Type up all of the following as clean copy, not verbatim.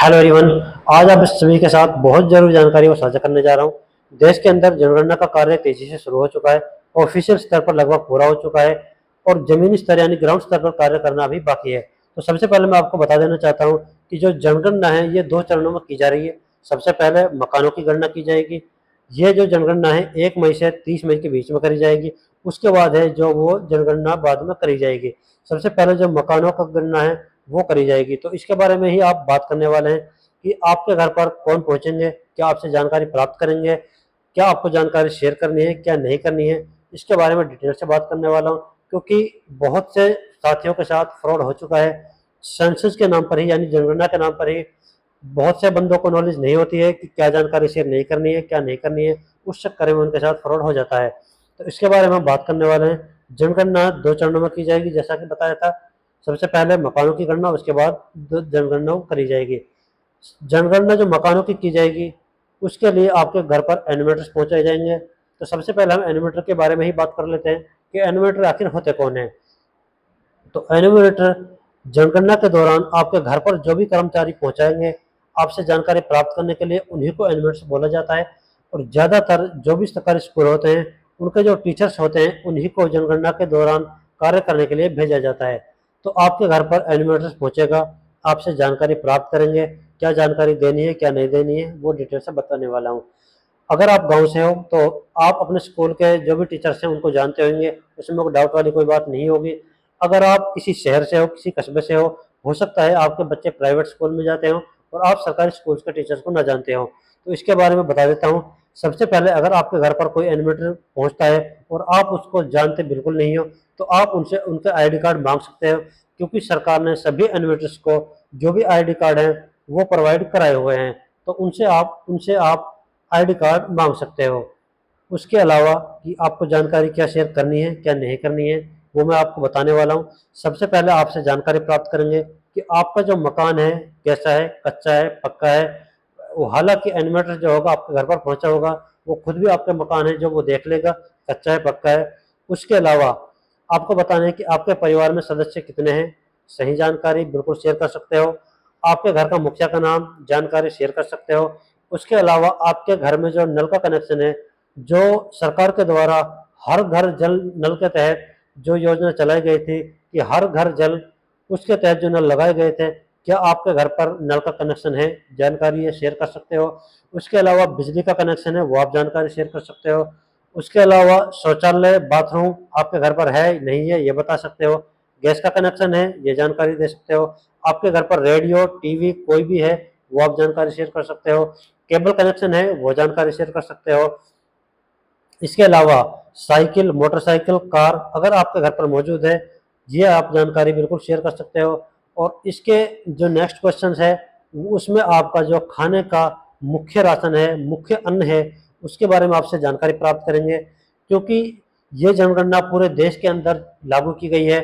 Hello everyone. आज आप सभी के साथ बहुत जरूरी जानकारी को साझा करने जा रहा हूं। देश के अंदर जनगणना का कार्य तेजी से शुरू हो चुका है। ऑफिशियल स्तर पर लगभग पूरा हो चुका है और जमीनी स्तर यानी ग्राउंड स्तर पर कार्य करना अभी बाकी है। तो सबसे पहले मैं आपको बता देना चाहता हूं कि जो जनगणना है ये 2 चरणों में की जा रही है। सबसे पहले मकानों की गणना की जाएगी। ये जो जनगणना है 1 मई से 30 मई के बीच में करी जाएगी। उसके बाद है जो वो जनगणना बाद में करी जाएगी। सबसे पहले जो मकानों का गणना है वो करी जाएगी। तो इसके बारे में ही आप बात करने वाले हैं कि आपके घर पर कौन पहुंचेंगे, क्या आपसे जानकारी प्राप्त करेंगे, क्या आपको जानकारी शेयर करनी है, क्या नहीं करनी है, इसके बारे में डिटेल से बात करने वाला हूं। क्योंकि बहुत से साथियों के साथ फ्रॉड हो चुका है। सेंसस के नाम पर ही यानी जनगणना के नाम पर ही बहुत से बंदों को नॉलेज नहीं होती है कि क्या जानकारी शेयर नहीं करनी है, क्या नहीं करनी है। उस चक्कर में उनके साथ फ्रॉड हो जाता है। तो इसके बारे में हम बात करने वाले हैं। जनगणना 2 चरणों में की जाएगी जैसा कि बताया था। सबसे पहले मकानों की गणना, उसके बाद जनगणना करी जाएगी। जनगणना जो मकानों की जाएगी उसके लिए आपके घर पर एनिमेटर्स पहुंचाए जाएंगे। तो सबसे पहले हम एनिमेटर के बारे में ही बात कर लेते हैं कि एनिमेटर आखिर होते कौन है। तो एनिमेटर जनगणना के दौरान आपके घर पर जो भी कर्मचारी पहुंचाएंगे आपसे जानकारी प्राप्त करने के लिए उन्हीं को एनिमेटर्स बोला जाता है। और ज़्यादातर जो भी सरकारी स्कूल होते हैं उनके जो टीचर्स होते हैं उन्हीं को जनगणना के दौरान कार्य करने के लिए भेजा जाता है। तो आपके घर पर एनिमेटर्स पहुंचेगा, आपसे जानकारी प्राप्त करेंगे। क्या जानकारी देनी है, क्या नहीं देनी है, वो डिटेल से बताने वाला हूँ। अगर आप गांव से हो तो आप अपने स्कूल के जो भी टीचर्स हैं उनको जानते होंगे, उसमें कोई डाउट वाली कोई बात नहीं होगी। अगर आप किसी शहर से हो, किसी कस्बे से हो सकता है आपके बच्चे प्राइवेट स्कूल में जाते हो और आप सरकारी स्कूल के टीचर्स को ना जानते हो। तो इसके बारे में बता देता हूँ। सबसे पहले अगर आपके घर पर कोई एनिमेटर पहुंचता है और आप उसको जानते बिल्कुल नहीं हो तो आप उनसे उनके आईडी कार्ड मांग सकते हो। क्योंकि सरकार ने सभी एनिमेटर्स को जो भी आईडी कार्ड हैं वो प्रोवाइड कराए हुए हैं। तो उनसे आप आईडी कार्ड मांग सकते हो। उसके अलावा कि आपको जानकारी क्या शेयर करनी है, क्या नहीं करनी है, वो मैं आपको बताने वाला हूँ। सबसे पहले आपसे जानकारी प्राप्त करेंगे कि आपका जो मकान है कैसा है, कच्चा है, पक्का है। वो हालांकि एनिमेटर जो होगा आपके घर पर पहुंचा होगा, वो खुद भी आपका मकान है जो वो देख लेगा कच्चा है पक्का है। उसके अलावा आपको बताना है कि आपके परिवार में सदस्य कितने हैं, सही जानकारी बिल्कुल शेयर कर सकते हो। आपके घर का मुखिया का नाम जानकारी शेयर कर सकते हो। उसके अलावा आपके घर में जो नल का कनेक्शन है, जो सरकार के द्वारा हर घर जल नल के तहत जो योजना चलाई गई थी कि हर घर जल, उसके तहत जो नल लगाए गए थे, क्या आपके घर पर नल का कनेक्शन है, जानकारी ये शेयर कर सकते हो। उसके अलावा बिजली का कनेक्शन है वो आप जानकारी शेयर कर सकते हो। उसके अलावा शौचालय बाथरूम आपके घर पर है नहीं है ये बता सकते हो। गैस का कनेक्शन है ये जानकारी दे सकते हो। आपके घर पर रेडियो टीवी कोई भी है वो आप जानकारी शेयर कर सकते हो। केबल कनेक्शन है वो जानकारी शेयर कर सकते हो। इसके अलावा साइकिल, मोटरसाइकिल, कार अगर आपके घर पर मौजूद है ये आप जानकारी बिल्कुल शेयर कर सकते हो। और इसके जो नेक्स्ट क्वेश्चन है उसमें आपका जो खाने का मुख्य राशन है, मुख्य अन्न है, उसके बारे में आपसे जानकारी प्राप्त करेंगे। क्योंकि ये जनगणना पूरे देश के अंदर लागू की गई है।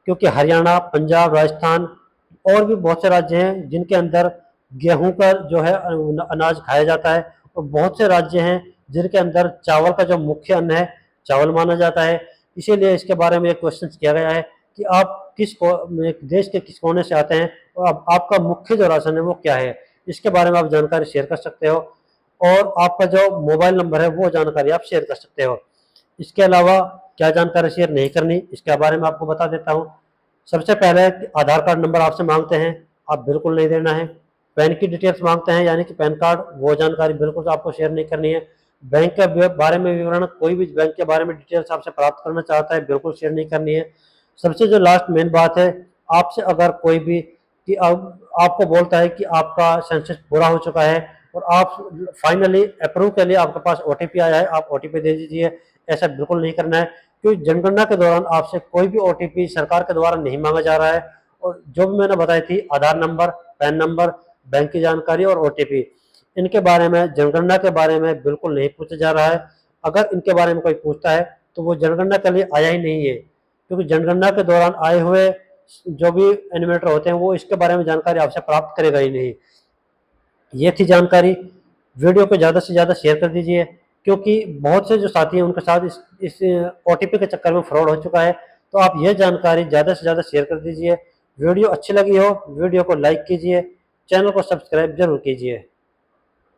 क्योंकि हरियाणा, पंजाब, राजस्थान और भी बहुत से राज्य हैं जिनके अंदर गेहूं का जो है अनाज खाया जाता है। और बहुत से राज्य हैं जिनके अंदर चावल का जो मुख्य अन्न है चावल माना जाता है। इसीलिए इसके बारे में एक क्वेश्चन किया गया है कि आप देश के किस कोने से आते हैं और आपका मुख्य जो राशन है वो क्या है। इसके बारे में आप जानकारी शेयर कर सकते हो। और आपका जो मोबाइल नंबर है वो जानकारी आप शेयर कर सकते हो। इसके अलावा क्या जानकारी शेयर नहीं करनी इसके बारे में आपको बता देता हूँ। सबसे पहले आधार कार्ड नंबर आपसे मांगते हैं, आप बिल्कुल नहीं देना है। पैन की डिटेल्स मांगते हैं यानी कि पैन कार्ड, वो जानकारी बिल्कुल आपको शेयर नहीं करनी है। बैंक के बारे में विवरण, कोई भी बैंक के बारे में डिटेल्स आपसे प्राप्त करना चाहता है बिल्कुल शेयर नहीं करनी है। सबसे जो लास्ट मेन बात है, आपसे अगर कोई भी कि अब आपको बोलता है कि आपका सेंसस पूरा हो चुका है और आप फाइनली अप्रूव के लिए आपके पास ओटीपी आया है, आप ओटीपी दे दीजिए, ऐसा बिल्कुल नहीं करना है। क्योंकि जनगणना के दौरान आपसे कोई भी ओटीपी सरकार के द्वारा नहीं मांगा जा रहा है। और जो भी मैंने बताई थी आधार नंबर, पैन नंबर, बैंक की जानकारी और ओटीपी, इनके बारे में जनगणना के बारे में बिल्कुल नहीं पूछा जा रहा है। अगर इनके बारे में कोई पूछता है तो वो जनगणना के लिए आया ही नहीं है। क्योंकि जनगणना के दौरान आए हुए जो भी एनिमेटर होते हैं वो इसके बारे में जानकारी आपसे प्राप्त करेगा ही नहीं। ये थी जानकारी। वीडियो को ज़्यादा से ज़्यादा शेयर कर दीजिए क्योंकि बहुत से जो साथी हैं उनके साथ इस ओटीपी के चक्कर में फ्रॉड हो चुका है। तो आप ये जानकारी ज़्यादा से ज़्यादा शेयर कर दीजिए। वीडियो अच्छी लगी हो वीडियो को लाइक कीजिए, चैनल को सब्सक्राइब जरूर कीजिए।